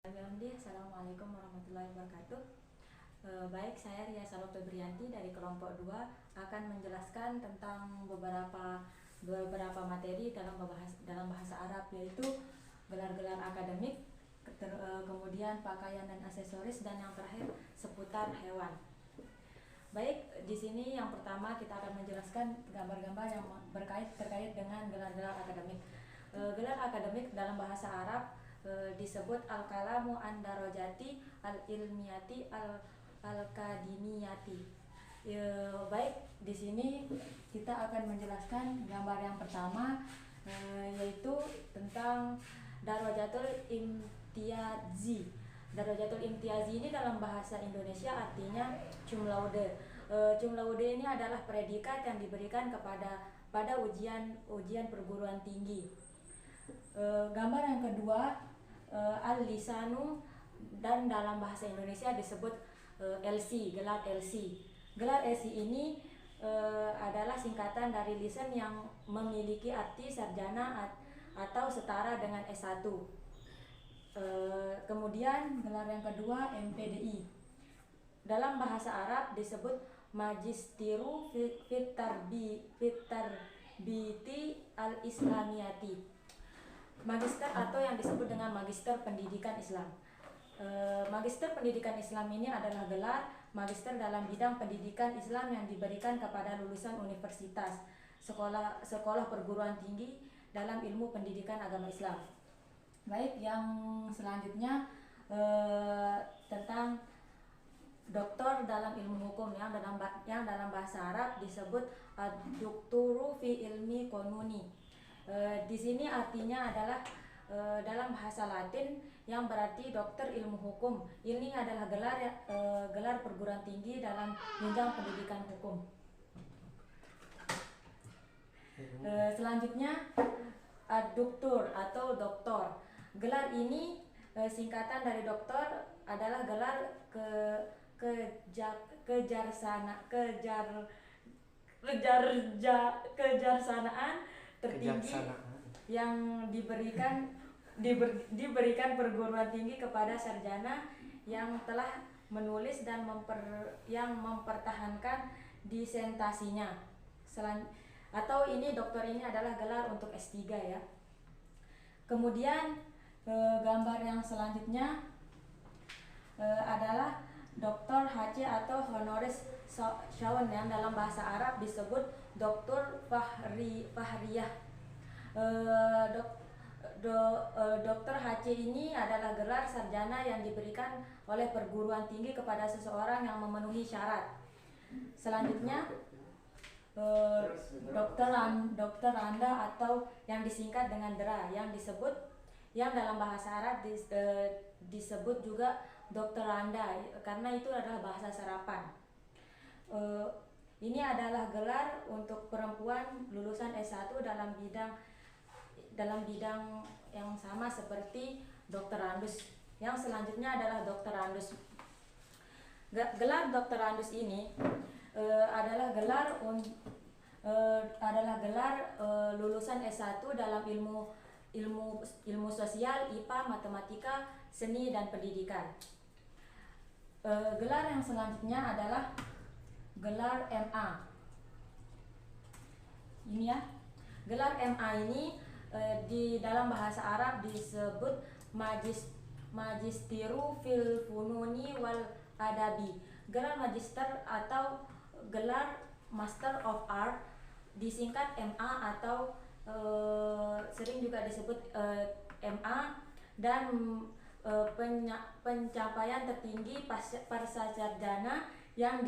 Assalamualaikum warahmatullahi wabarakatuh. Baik, saya Ria Salo Febrianti dari kelompok 2 akan menjelaskan tentang beberapa materi dalam bahasa Arab, yaitu gelar-gelar akademik, kemudian pakaian dan aksesoris, dan yang terakhir seputar hewan. Baik, di sini yang pertama kita akan menjelaskan gambar-gambar yang terkait dengan gelar-gelar akademik. Gelar akademik dalam bahasa Arab disebut al-kalamu an-darajati al-ilmiyati al-kadimiyati. Baik, di sini kita akan menjelaskan gambar yang pertama, yaitu tentang darajatul imtiazi. Darajatul imtiazi ini dalam bahasa Indonesia artinya cum laude. Cum laude ini adalah predikat yang diberikan pada ujian perguruan tinggi. Gambar yang kedua, al-lisanu, dan dalam bahasa Indonesia disebut LC, gelar LC. Gelar LC ini adalah singkatan dari lisan yang memiliki arti sarjana atau setara dengan S1. Kemudian gelar yang kedua MPDI. Dalam bahasa Arab disebut Magisteru fit Tarbiyati al-Islamiyati. Magister atau yang disebut dengan Magister Pendidikan Islam. Magister Pendidikan Islam ini adalah gelar magister dalam bidang pendidikan Islam yang diberikan kepada lulusan universitas, sekolah perguruan tinggi dalam ilmu pendidikan agama Islam. Baik, yang selanjutnya tentang doktor dalam ilmu hukum yang dalam bahasa Arab disebut ad-dokturu fi ilmi konuni. Di sini artinya adalah dalam bahasa Latin yang berarti dokter ilmu hukum. Ini adalah gelar perguruan tinggi dalam jenjang pendidikan hukum. Selanjutnya ad-doktor atau doktor. Gelar ini singkatan dari doktor adalah gelar kejarsanaan tertinggi yang diberikan perguruan tinggi kepada sarjana yang telah menulis dan mempertahankan disertasinya. Atau ini doktor ini adalah gelar untuk S3 ya. Kemudian gambar yang selanjutnya adalah Dr. HC atau honoris causa yang dalam bahasa Arab disebut Dr. Fahriyah. Dr. HC ini adalah gelar sarjana yang diberikan oleh perguruan tinggi kepada seseorang yang memenuhi syarat. Selanjutnya Dokter Anda atau yang disingkat dengan DRA yang dalam bahasa Arab disebut juga Dokter Anda karena itu adalah bahasa serapan. Ini adalah gelar untuk perempuan lulusan S1 dalam bidang yang sama seperti doktorandus. Yang selanjutnya adalah doktorandus. Gelar doktorandus ini adalah gelar lulusan S1 dalam ilmu sosial, IPA, matematika, seni, dan pendidikan. Gelar yang selanjutnya adalah gelar MA. Ini ya. Gelar MA ini di dalam bahasa Arab disebut Magisteru fil Fununi wal Adabi. Gelar magister atau gelar Master of Art disingkat MA atau sering juga disebut MA, dan pencapaian tertinggi prasajarjana yang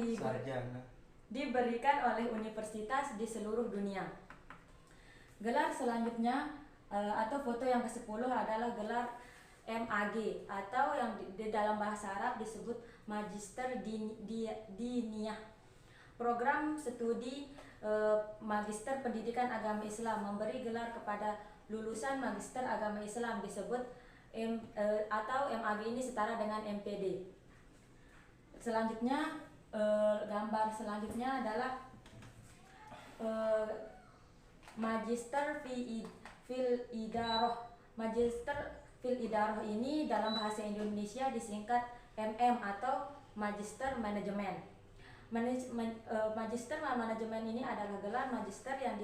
diberikan oleh universitas di seluruh dunia. Gelar selanjutnya atau foto yang ke-10 adalah gelar MAG atau yang di dalam bahasa Arab disebut Magister Diniyah. Program studi Magister Pendidikan Agama Islam memberi gelar kepada lulusan Magister Agama Islam disebut atau MAG ini setara dengan MPD. Selanjutnya gambar selanjutnya adalah Magister fil Idaroh. Magister fil Idarah ini dalam bahasa Indonesia disingkat MM atau Magister Manajemen. Magister Manajemen ini adalah gelar magister yang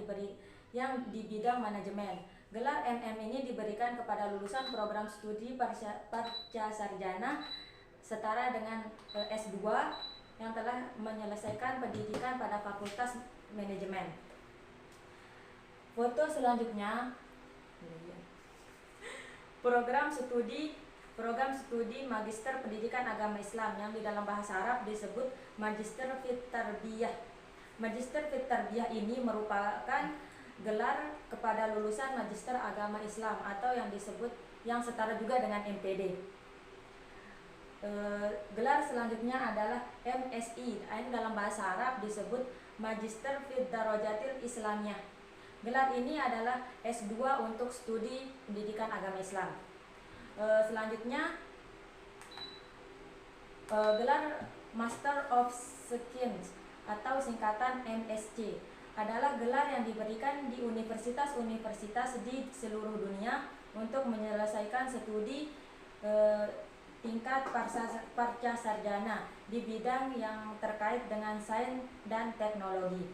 di bidang manajemen. Gelar MM ini diberikan kepada lulusan program studi pasca sarjana setara dengan S2 yang telah menyelesaikan pendidikan pada Fakultas Manajemen. Foto selanjutnya program studi Magister Pendidikan Agama Islam yang di dalam bahasa Arab disebut Magister Fit Tarbiyah. Magister Fit Tarbiyah ini merupakan gelar kepada lulusan Magister Agama Islam atau yang setara juga dengan MPD. Gelar selanjutnya adalah MSI, ini dalam bahasa Arab disebut Magister Fid Darajatil Islamiyah. Gelar ini adalah S2 untuk studi pendidikan agama Islam. Selanjutnya gelar Master of Science atau singkatan MSc adalah gelar yang diberikan di universitas-universitas di seluruh dunia untuk menyelesaikan studi tingkat pasca sarjana di bidang yang terkait dengan sains dan teknologi.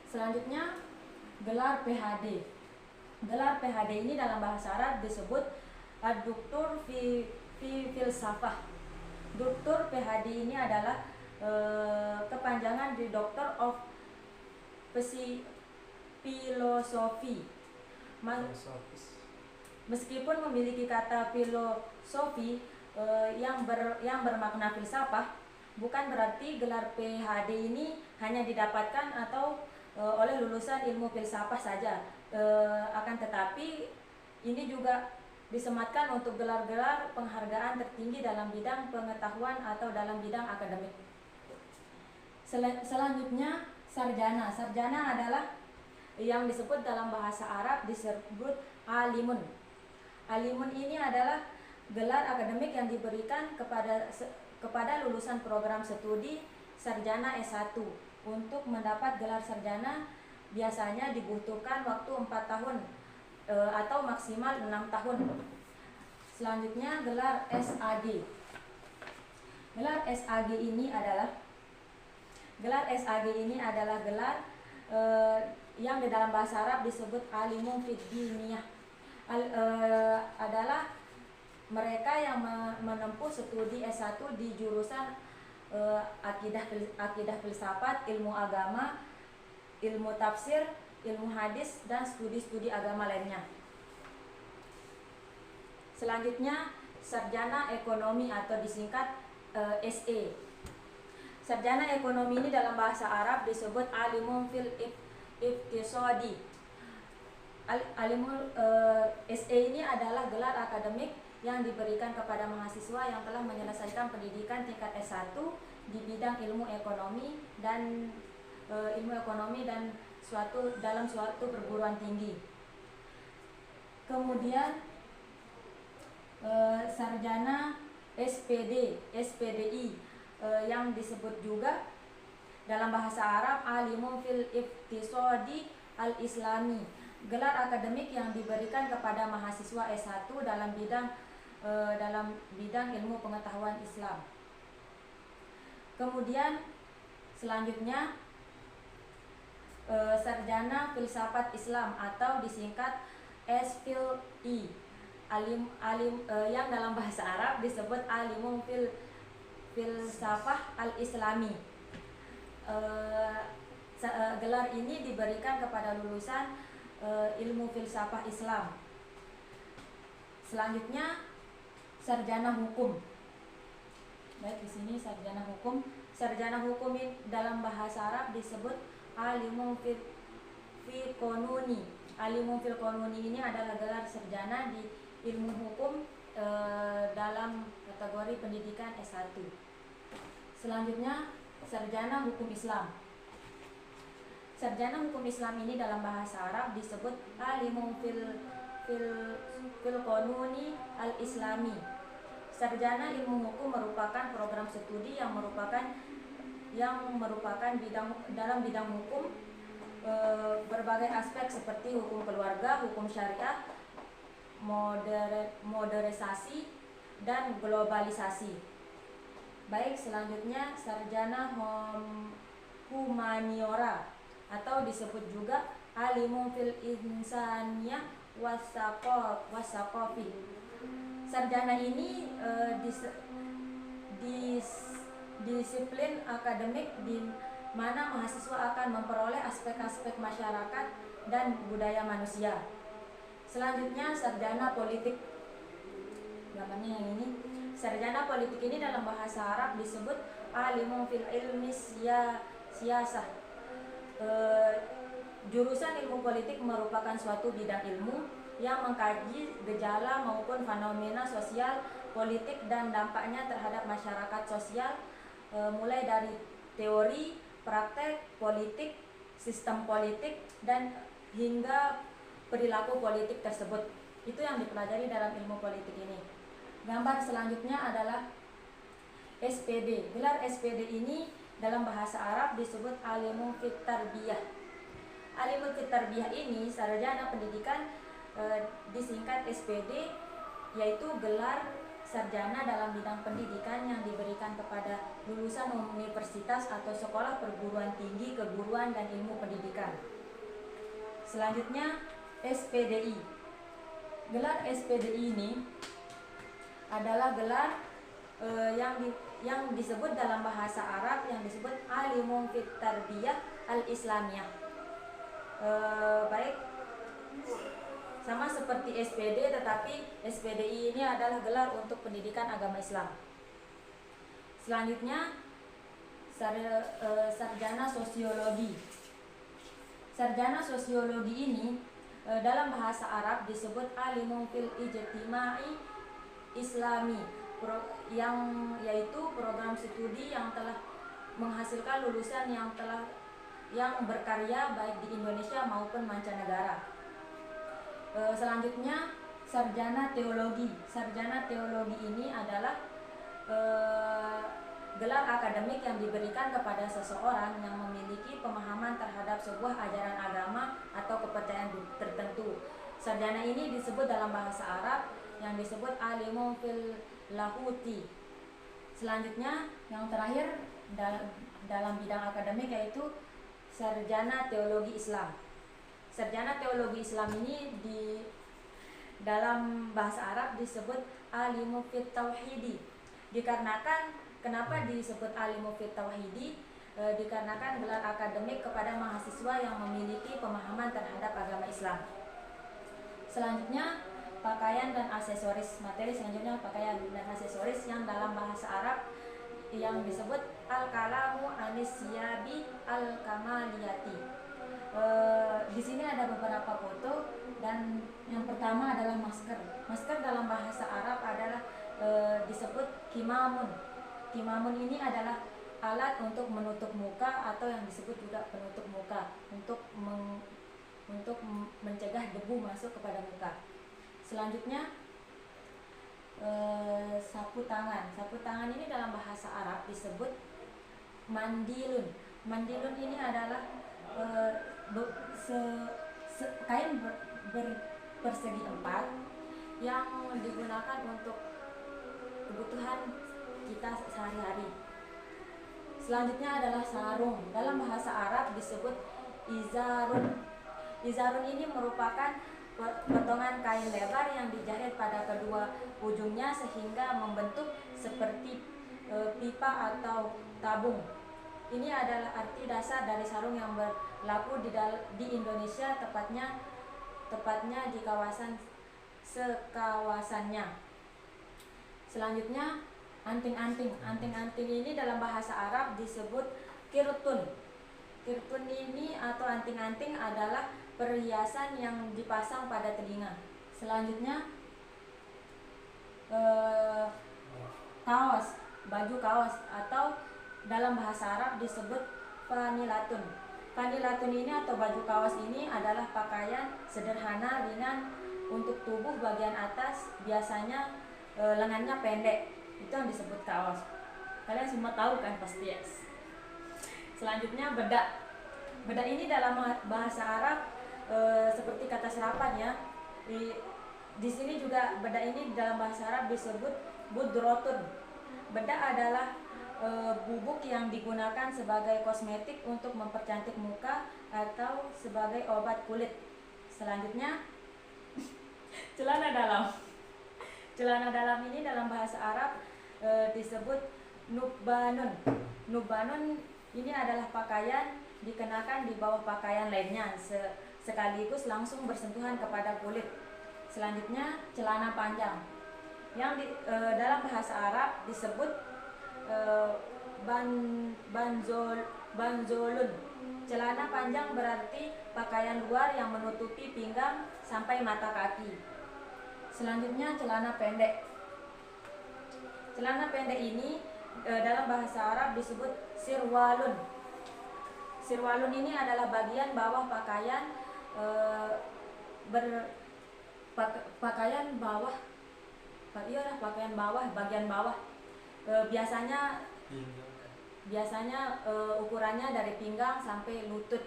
Selanjutnya gelar PhD. Gelar PhD ini dalam bahasa Arab disebut Doktor fi Filsafah. Doktor PhD ini adalah kepanjangan di Doctor of Filosofi. Meskipun memiliki kata filosofi yang bermakna filsafah, bukan berarti gelar PhD ini hanya didapatkan atau oleh lulusan ilmu filsafah saja. Akan tetapi ini juga disematkan untuk gelar-gelar penghargaan tertinggi dalam bidang pengetahuan atau dalam bidang akademik. Selanjutnya sarjana. Sarjana adalah yang disebut dalam bahasa Arab disebut alimun. Alimun ini adalah gelar akademik yang diberikan kepada lulusan program studi sarjana S1. Untuk mendapat gelar sarjana biasanya dibutuhkan waktu 4 tahun atau maksimal 6 tahun. Selanjutnya gelar SAG. Gelar SAG ini adalah gelar yang di dalam bahasa Arab disebut alimun fid diniyah. Adalah mereka yang menempuh studi S1 di jurusan akidah filsafat, ilmu agama, ilmu tafsir, ilmu hadis, dan studi-studi agama lainnya. Selanjutnya sarjana ekonomi atau disingkat SE. Sarjana ekonomi ini dalam bahasa Arab disebut alimun fil iqtisadi. Alimul SE ini adalah gelar akademik yang diberikan kepada mahasiswa yang telah menyelesaikan pendidikan tingkat S1 di bidang ilmu ekonomi dan dalam suatu perguruan tinggi. Kemudian sarjana SPDI yang disebut juga dalam bahasa Arab alimun fil iqtisadi al-islami, gelar akademik yang diberikan kepada mahasiswa S1 dalam bidang ilmu pengetahuan Islam. Kemudian selanjutnya sarjana filsafat Islam atau disingkat SFilI, yang dalam bahasa Arab disebut alimun filsafah al-islami. Gelar ini diberikan kepada lulusan ilmu filsafah Islam. Selanjutnya sarjana hukum. Baik, di sini sarjana hukum. Sarjana hukum dalam bahasa Arab disebut alimun fil qanuni. Alimun fil qanuni ini adalah gelar sarjana di ilmu hukum dalam kategori pendidikan S1. Selanjutnya sarjana hukum Islam. Sarjana hukum Islam ini dalam bahasa Arab disebut alimun fil qanuni al-islami. Sarjana ilmu hukum merupakan program studi yang merupakan dalam bidang hukum berbagai aspek seperti hukum keluarga, hukum syariah, modernisasi dan globalisasi. Baik, selanjutnya sarjana humaniora atau disebut juga alimun fil insaniyah wasaqafi. Sarjana ini disiplin akademik di mana mahasiswa akan memperoleh aspek-aspek masyarakat dan budaya manusia. Selanjutnya sarjana politik. Gambarnya yang ini. Sarjana politik ini dalam bahasa Arab disebut alimun fil ilmi siyasah. Jurusan ilmu politik merupakan suatu bidang ilmu yang mengkaji gejala maupun fenomena sosial, politik dan dampaknya terhadap masyarakat sosial, mulai dari teori, praktek politik, sistem politik dan hingga perilaku politik tersebut. Itu yang dipelajari dalam ilmu politik ini. Gambar selanjutnya adalah SPD. Gelar SPD ini dalam bahasa Arab disebut alimun fit tarbiyah. Alimun fit tarbiyah ini sarjana pendidikan, disingkat SPD, yaitu gelar sarjana dalam bidang pendidikan yang diberikan kepada lulusan universitas atau sekolah perguruan tinggi keguruan dan ilmu pendidikan. Selanjutnya SPDI. Gelar SPDI ini adalah gelar yang disebut dalam bahasa Arab yang disebut alimun fit tarbiyah al-islamiyah. Baik, sama seperti SPD, tetapi SPDI ini adalah gelar untuk pendidikan agama Islam. Selanjutnya sarjana sosiologi. Sarjana sosiologi ini dalam bahasa Arab disebut alimun fil ijtimai islami, yaitu program studi yang telah menghasilkan lulusan yang berkarya baik di Indonesia maupun mancanegara. Selanjutnya sarjana teologi. Sarjana teologi ini adalah gelar akademik yang diberikan kepada seseorang yang memiliki pemahaman terhadap sebuah ajaran agama atau kepercayaan tertentu. Sarjana ini disebut dalam bahasa Arab yang disebut alimun fil lahuti. Selanjutnya yang terakhir dalam bidang akademik yaitu sarjana teologi Islam. Sarjana teologi Islam ini di dalam bahasa Arab disebut alimun fit tauhidi. Dikarenakan kenapa disebut alimun fit tauhidi? Dikarenakan gelar akademik kepada mahasiswa yang memiliki pemahaman terhadap agama Islam. Selanjutnya pakaian dan aksesoris. Materi selanjutnya pakaian dan aksesoris yang dalam bahasa Arab yang disebut al-kalamu anisyabi al-kamaliyati. Di sini ada beberapa foto dan yang pertama adalah masker. Masker dalam bahasa Arab adalah disebut kimamun. Kimamun ini adalah alat untuk menutup muka atau yang disebut juga penutup muka untuk mencegah debu masuk kepada muka. Selanjutnya sapu tangan. Sapu tangan ini dalam bahasa Arab disebut mandilun. Mandilun ini adalah kain persegi 4 yang digunakan untuk kebutuhan kita sehari-hari. Selanjutnya adalah sarung. Dalam bahasa Arab disebut izarun. Izarun ini merupakan potongan kain lebar yang dijahit pada kedua ujungnya sehingga membentuk seperti pipa atau tabung. Ini adalah arti dasar dari sarung yang berlaku di Indonesia, tepatnya di kawasan sekawasannya. Selanjutnya anting-anting. Anting-anting ini dalam bahasa Arab disebut kirtun. Kirtun ini atau anting-anting adalah perhiasan yang dipasang pada telinga. Selanjutnya kaos, baju kaos atau dalam bahasa Arab disebut fanilatun. Fanilatun ini atau baju kaos ini adalah pakaian sederhana ringan untuk tubuh bagian atas, biasanya lengannya pendek. Itu yang disebut kaos. Kalian semua tahu kan pasti ya. Selanjutnya bedak. Bedak ini dalam bahasa Arab seperti kata serapan ya, Di sini juga bedak ini dalam bahasa Arab disebut budrotun. Bedak adalah bubuk yang digunakan sebagai kosmetik untuk mempercantik muka atau sebagai obat kulit. Selanjutnya, celana dalam. Celana dalam ini dalam bahasa Arab disebut nubbanun. Nubbanun ini adalah pakaian dikenakan di bawah pakaian lainnya sekaligus langsung bersentuhan kepada kulit. Selanjutnya, celana panjang yang dalam bahasa Arab disebut banzolun. Celana panjang berarti pakaian luar yang menutupi pinggang sampai mata kaki. Selanjutnya, celana pendek. Celana pendek ini dalam bahasa Arab disebut sirwalun. Sirwalun ini adalah bagian bawah pakaian pakaian bawah, bagian bawah. Biasanya ukurannya dari pinggang sampai lutut.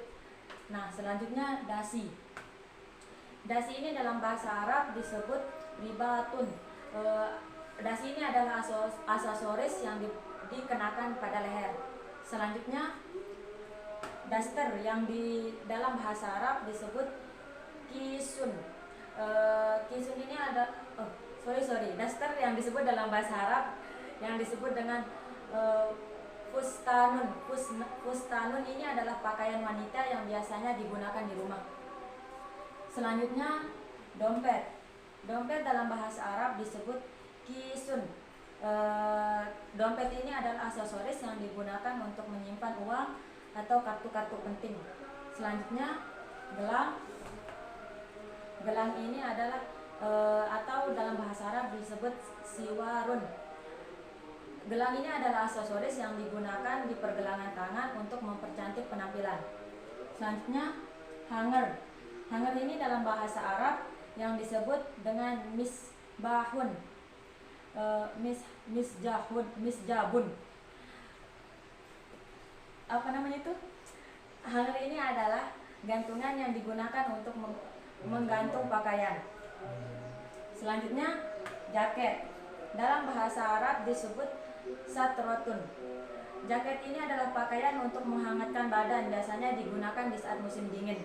Nah, selanjutnya dasi. Dasi ini dalam bahasa Arab disebut ribatun. Dasi ini adalah aksesoris yang dikenakan pada leher. Selanjutnya daster yang di dalam bahasa Arab disebut kisun. Kisun ini ada daster yang disebut dalam bahasa Arab yang disebut dengan fustanun. Fustanun ini adalah pakaian wanita yang biasanya digunakan di rumah. Selanjutnya dompet. Dompet dalam bahasa Arab disebut kisun. Dompet ini adalah aksesoris yang digunakan untuk menyimpan uang atau kartu-kartu penting. Selanjutnya gelang. Gelang ini adalah atau dalam bahasa Arab disebut siwarun. Gelang ini adalah aksesoris yang digunakan di pergelangan tangan untuk mempercantik penampilan. Selanjutnya hanger. Hanger ini dalam bahasa Arab yang disebut dengan misbahun, misjabun. Apa namanya itu? Hanger ini adalah gantungan yang digunakan untuk menggantung pakaian. Selanjutnya jaket. Dalam bahasa Arab disebut satrotun. Jaket ini adalah pakaian untuk menghangatkan badan, biasanya digunakan di saat musim dingin.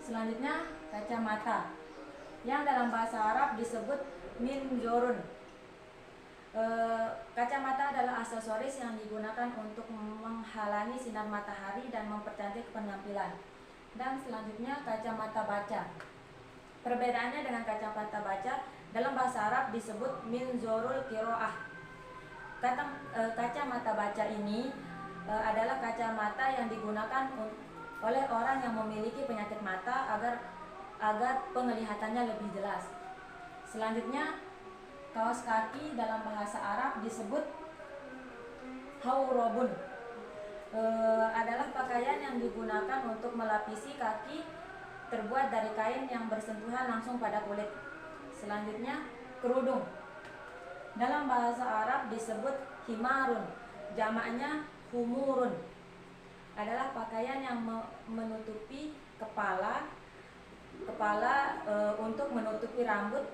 Selanjutnya kacamata, yang dalam bahasa Arab disebut minzorun. Kacamata adalah aksesoris yang digunakan untuk menghalangi sinar matahari dan mempercantik penampilan. Dan selanjutnya kacamata baca. Perbedaannya dengan kacamata baca, dalam bahasa Arab disebut minzorul kiroah. Kacamata baca ini adalah kacamata yang digunakan oleh orang yang memiliki penyakit mata agar penglihatannya lebih jelas. Selanjutnya kaos kaki dalam bahasa Arab disebut haurobun. Adalah pakaian yang digunakan untuk melapisi kaki, terbuat dari kain yang bersentuhan langsung pada kulit. Selanjutnya kerudung. Dalam bahasa Arab disebut himarun, jamaknya humurun. Adalah pakaian yang menutupi kepala untuk menutupi rambut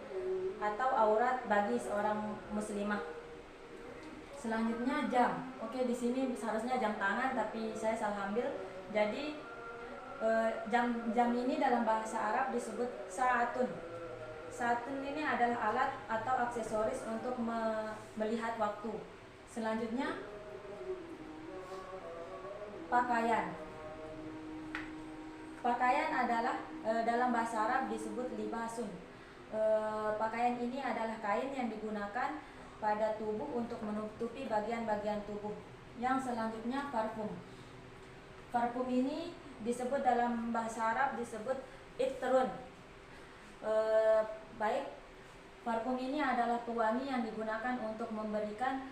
atau aurat bagi seorang muslimah. Selanjutnya jam. Oke, di sini seharusnya jam tangan tapi saya salah ambil. Jadi jam ini dalam bahasa Arab disebut saatun. Saatun ini adalah alat atau aksesoris untuk melihat waktu. Selanjutnya pakaian. Pakaian adalah dalam bahasa Arab disebut libasun. Pakaian ini adalah kain yang digunakan pada tubuh untuk menutupi bagian-bagian tubuh. Yang selanjutnya parfum. Parfum ini disebut dalam bahasa Arab disebut itrun. Parfum ini adalah pewangi yang digunakan untuk memberikan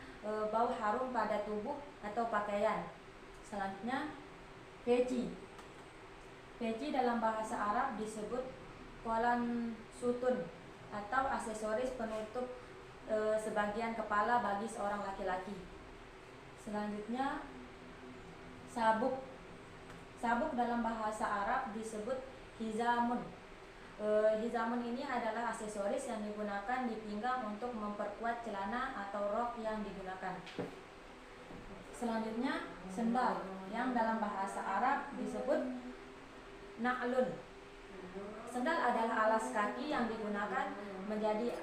bau harum pada tubuh atau pakaian. Selanjutnya peci. Peci dalam bahasa Arab disebut kolan sutun atau aksesoris penutup sebagian kepala bagi seorang laki-laki. Selanjutnya sabuk. Sabuk dalam bahasa Arab disebut hizamun. Hizamun ini adalah aksesoris yang digunakan di pinggang untuk memperkuat celana atau rok yang digunakan. Selanjutnya sendal yang dalam bahasa Arab disebut na'lun. Sendal adalah alas kaki yang digunakan menjadi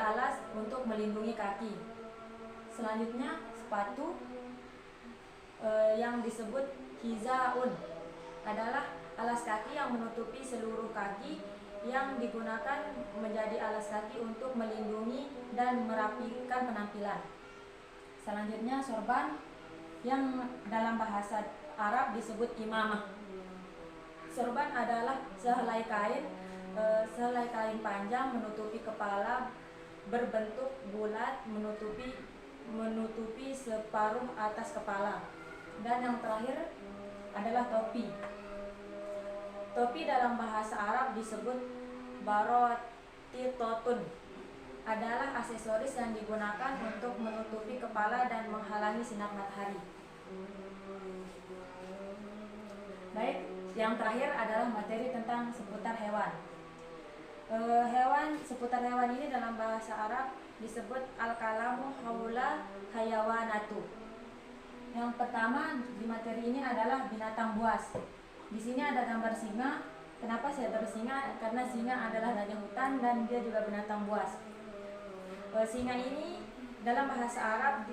alas untuk melindungi kaki. Selanjutnya sepatu yang disebut hizaun adalah alas kaki yang menutupi seluruh kaki yang digunakan menjadi alas kaki untuk melindungi dan merapikan penampilan. Selanjutnya sorban yang dalam bahasa Arab disebut imamah. Sorban adalah sehelai kain panjang menutupi kepala berbentuk bulat menutupi separuh atas kepala. Dan yang terakhir adalah topi. Topi dalam bahasa Arab disebut barotitotun, adalah aksesoris yang digunakan untuk menutupi kepala dan menghalangi sinar matahari. Baik, yang terakhir adalah materi tentang seputar hewan. Seputar hewan ini dalam bahasa Arab disebut al-kalamu haula hayawanatu. Yang pertama di materi ini adalah binatang buas. Di sini ada gambar singa. Kenapa saya taruh singa? Karena singa adalah raja hutan dan dia juga binatang buas. Singa ini dalam bahasa Arab,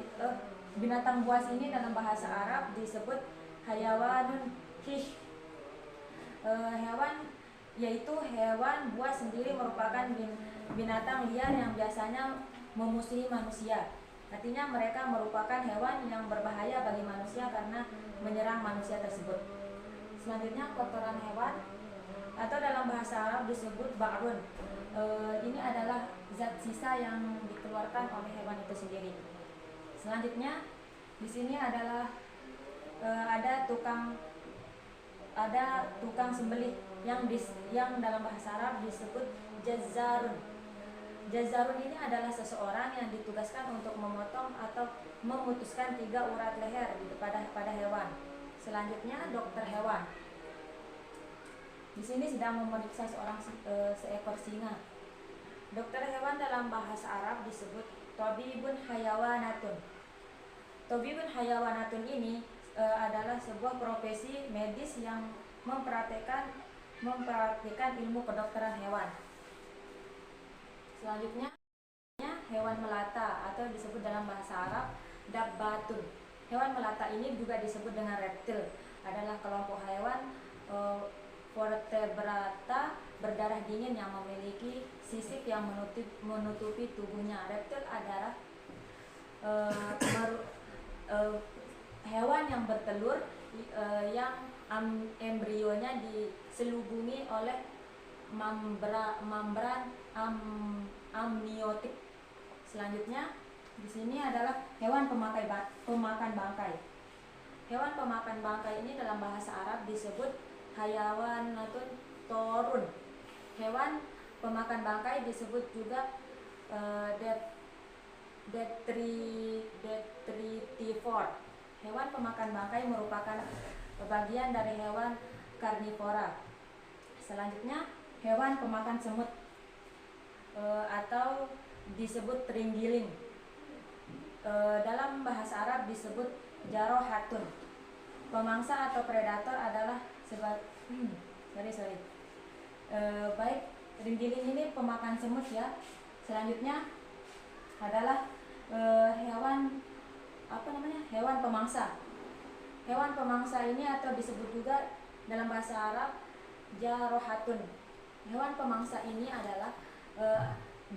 binatang buas ini dalam bahasa Arab disebut hayawanun hish. Yaitu hewan buas sendiri merupakan binatang liar yang biasanya memusuhi manusia. Artinya mereka merupakan hewan yang berbahaya bagi manusia karena menyerang manusia tersebut. Selanjutnya kotoran hewan atau dalam bahasa Arab disebut ba'run. Ini adalah zat sisa yang dikeluarkan oleh hewan itu sendiri. Selanjutnya di sini adalah ada tukang sembelih yang dalam bahasa Arab disebut jazzarun. Jazzarun ini adalah seseorang yang ditugaskan untuk memotong atau memutuskan 3 urat leher pada hewan. Selanjutnya dokter hewan. Di sini sedang memeriksa seekor singa. Dokter hewan dalam bahasa Arab disebut tabibun hayawanatun. Tabibun hayawanatun ini adalah sebuah profesi medis yang mempraktikkan ilmu kedokteran hewan. Selanjutnya hewan melata atau disebut dalam bahasa Arab dabbatun. Hewan melata ini juga disebut dengan reptil, adalah kelompok hewan vertebrata berdarah dingin yang memiliki sisik yang menutupi tubuhnya. Reptil adalah hewan yang bertelur yang embrionya diselubungi oleh membran amniotik. Selanjutnya di sini adalah hewan pemakan bangkai. Hewan pemakan bangkai ini dalam bahasa Arab disebut hayawanatun torun. Hewan pemakan bangkai disebut juga detritivore. Hewan pemakan bangkai merupakan bagian dari hewan karnivora. Selanjutnya hewan pemakan semut atau disebut terenggiling. Dalam bahasa Arab disebut jarohatun. Pemangsa atau predator adalah baik, terenggiling ini pemakan semut ya. Selanjutnya adalah hewan pemangsa. Hewan pemangsa ini atau disebut juga dalam bahasa Arab jarohatun. Hewan pemangsa ini adalah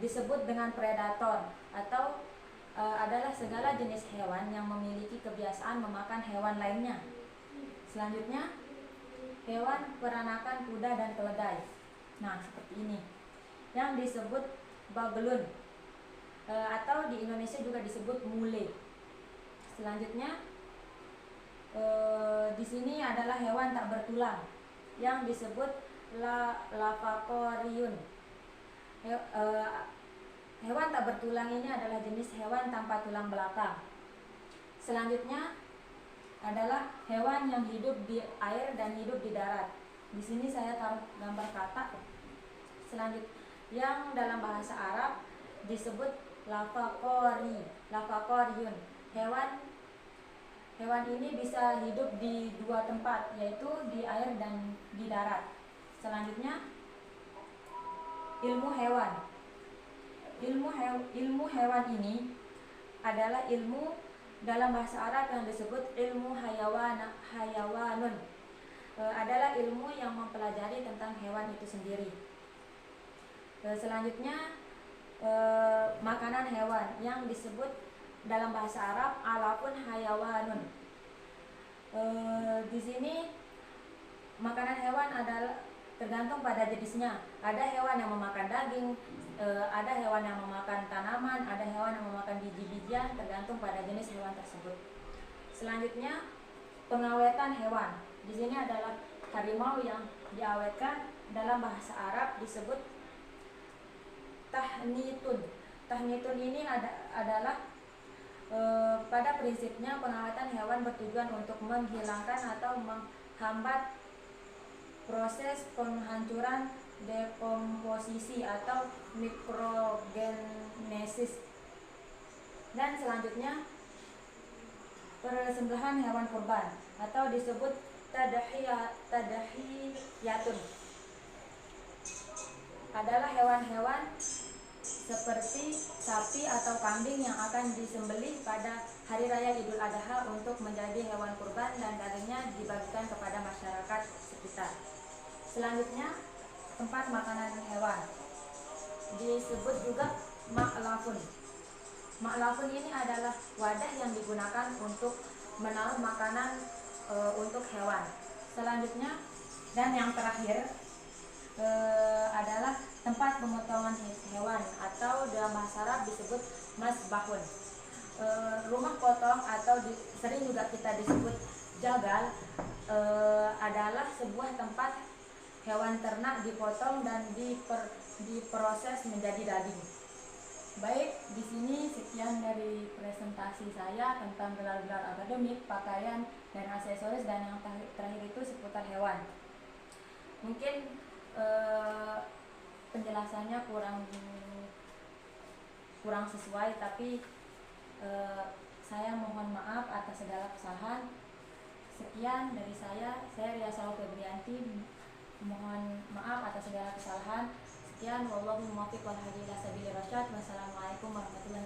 disebut dengan predator atau adalah segala jenis hewan yang memiliki kebiasaan memakan hewan lainnya. Selanjutnya hewan peranakan kuda dan keledai. Nah, seperti ini yang disebut bagelun atau di Indonesia juga disebut mule. Selanjutnya di sini adalah hewan tak bertulang yang disebut lavakoriun. Hewan tak bertulang ini adalah jenis hewan tanpa tulang belakang. Selanjutnya adalah hewan yang hidup di air dan hidup di darat. Di sini saya taruh gambar kata selanjutnya yang dalam bahasa Arab disebut lafakoriun. Hewan ini bisa hidup di dua tempat, yaitu di air dan di darat. Selanjutnya, ilmu hewan. Ilmu hewan ini adalah ilmu dalam bahasa Arab yang disebut ilmu hayawanun. Adalah ilmu yang mempelajari tentang hewan itu sendiri. Selanjutnya, makanan hewan yang disebut dalam bahasa Arab alafun hayawanun. Di sini makanan hewan adalah tergantung pada jenisnya. Ada hewan yang memakan daging, ada hewan yang memakan tanaman, ada hewan yang memakan biji-bijian, tergantung pada jenis hewan tersebut. Selanjutnya, pengawetan hewan. Di sini adalah harimau yang diawetkan, dalam bahasa Arab disebut tahnitun. Tahnitun ini adalah pada prinsipnya pengawetan hewan bertujuan untuk menghilangkan atau menghambat proses penghancuran, dekomposisi atau mikrogenesis. Dan selanjutnya, persembelihan hewan kurban atau disebut tadhiyatun adalah hewan-hewan seperti sapi atau kambing yang akan disembelih pada hari raya Idul Adha untuk menjadi hewan kurban dan dagingnya dibagikan kepada masyarakat sekitar. Selanjutnya, tempat makanan hewan disebut juga ma'lafun. Ma'lafun ini adalah wadah yang digunakan untuk menaruh makanan untuk hewan. Selanjutnya dan yang terakhir adalah tempat pemotongan hewan atau dalam bahasa Arab disebut masbahun. Rumah potong atau sering juga kita disebut jagal adalah sebuah tempat hewan ternak dipotong dan diproses menjadi daging. Baik, di sini sekian dari presentasi saya tentang gelar-gelar akademik, pakaian, dan aksesoris, dan yang terakhir itu seputar hewan. Mungkin penjelasannya kurang sesuai, tapi saya mohon maaf atas segala kesalahan. Sekian dari saya Ria Saul Febrianti, mohon maaf atas segala kesalahan. Sekian, wallahu muwaffiq wal hadi ila sabilir rasyad. Wassalamualaikum warahmatullahi wabarakatuh.